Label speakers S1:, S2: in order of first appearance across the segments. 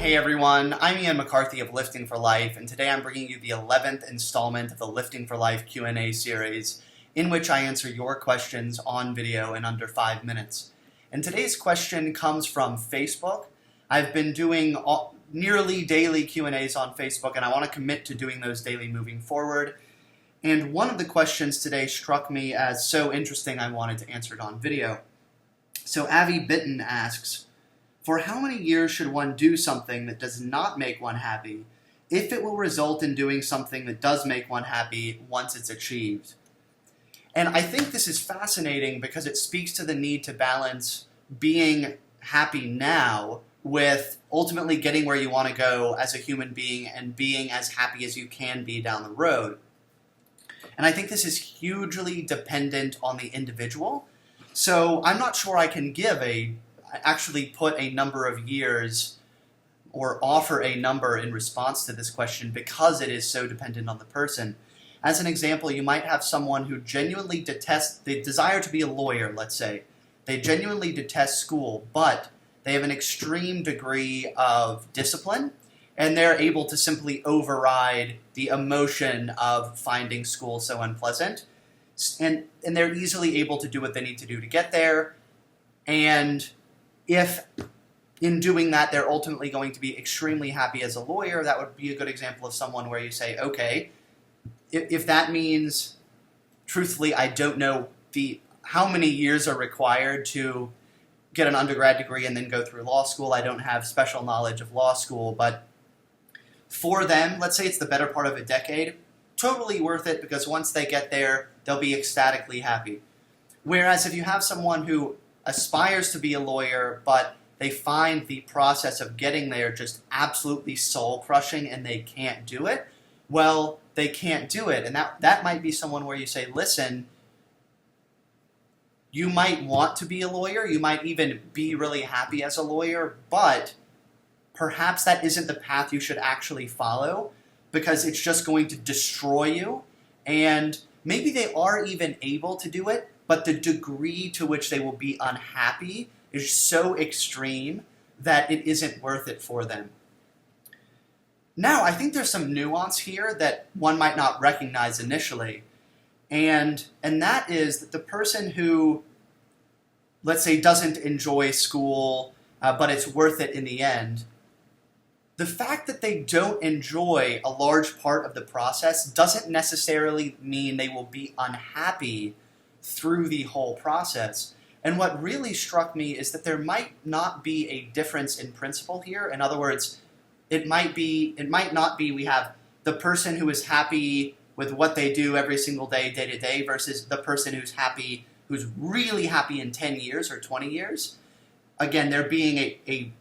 S1: Hey everyone, I'm Ian McCarthy of Lifting for Life, and today I'm bringing you the 11th installment of the Lifting for Life Q&A series, in which I answer your questions on video in under 5 minutes. And today's question comes from Facebook. I've been doing nearly daily Q&As on Facebook, and I want to commit to doing those daily moving forward. And one of the questions today struck me as so interesting I wanted to answer it on video. So Avi Bitten asks, for how many years should one do something that does not make one happy if it will result in doing something that does make one happy once it's achieved? And I think this is fascinating because it speaks to the need to balance being happy now with ultimately getting where you want to go as a human being and being as happy as you can be down the road. And I think this is hugely dependent on the individual. So I'm not sure I can actually put a number of years or offer a number in response to this question because it is so dependent on the person. As an example, you might have someone who genuinely detests, they desire to be a lawyer, let's say. They genuinely detest school, but they have an extreme degree of discipline, and they're able to simply override the emotion of finding school so unpleasant. And they're easily able to do what they need to do to get there. And if in doing that they're ultimately going to be extremely happy as a lawyer, that would be a good example of someone where you say, okay, if that means, truthfully, I don't know how many years are required to get an undergrad degree and then go through law school. I don't have special knowledge of law school, but for them, let's say it's the better part of a decade, totally worth it because once they get there, they'll be ecstatically happy. Whereas if you have someone who aspires to be a lawyer, but they find the process of getting there just absolutely soul-crushing and they can't do it, well, they can't do it. And that might be someone where you say, listen, you might want to be a lawyer, you might even be really happy as a lawyer, but perhaps that isn't the path you should actually follow because it's just going to destroy you. And maybe they are even able to do it, but the degree to which they will be unhappy is so extreme that it isn't worth it for them. Now, I think there's some nuance here that one might not recognize initially, and that is that the person who, let's say, doesn't enjoy school, but it's worth it in the end, the fact that they don't enjoy a large part of the process doesn't necessarily mean they will be unhappy through the whole process. And what really struck me is that there might not be a difference in principle here. In other words, it might not be we have the person who is happy with what they do every single day, day to day, versus the person who's really happy in 10 years or 20 years. Again, there being a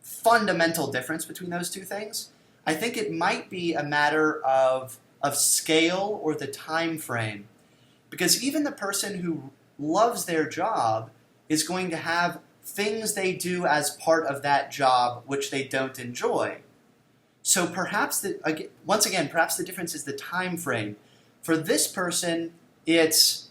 S1: fundamental difference between those two things. I think it might be a matter of scale or the time frame. Because even the person who loves their job is going to have things they do as part of that job which they don't enjoy. So perhaps, perhaps the difference is the time frame. For this person, it's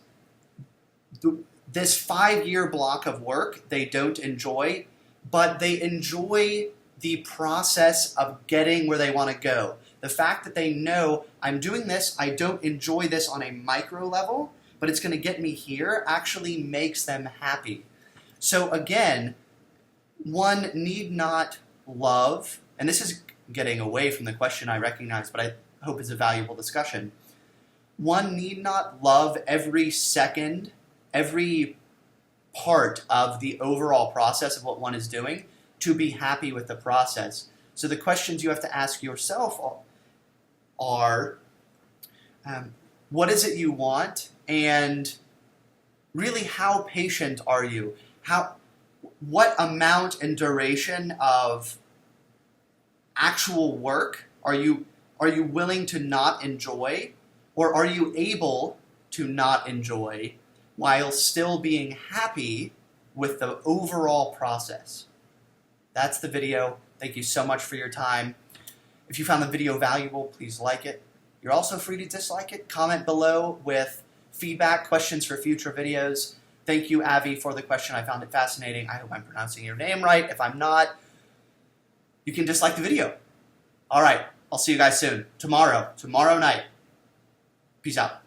S1: this 5-year block of work they don't enjoy, but they enjoy the process of getting where they want to go. The fact that they know, I'm doing this, I don't enjoy this on a micro level, but it's going to get me here, actually makes them happy. So again, one need not love, and this is getting away from the question I recognize, but I hope it's a valuable discussion. One need not love every second, every part of the overall process of what one is doing to be happy with the process. So the questions you have to ask yourself are, what is it you want? And really, how patient are you? What amount and duration of actual work are you willing to not enjoy, or are you able to not enjoy while still being happy with the overall process? That's the video. Thank you so much for your time. If you found the video valuable, please like it. You're also free to dislike it. Comment below with feedback, questions for future videos. Thank you, Avi, for the question. I found it fascinating. I hope I'm pronouncing your name right. If I'm not, you can dislike the video. All right, I'll see you guys soon. Tomorrow night. Peace out.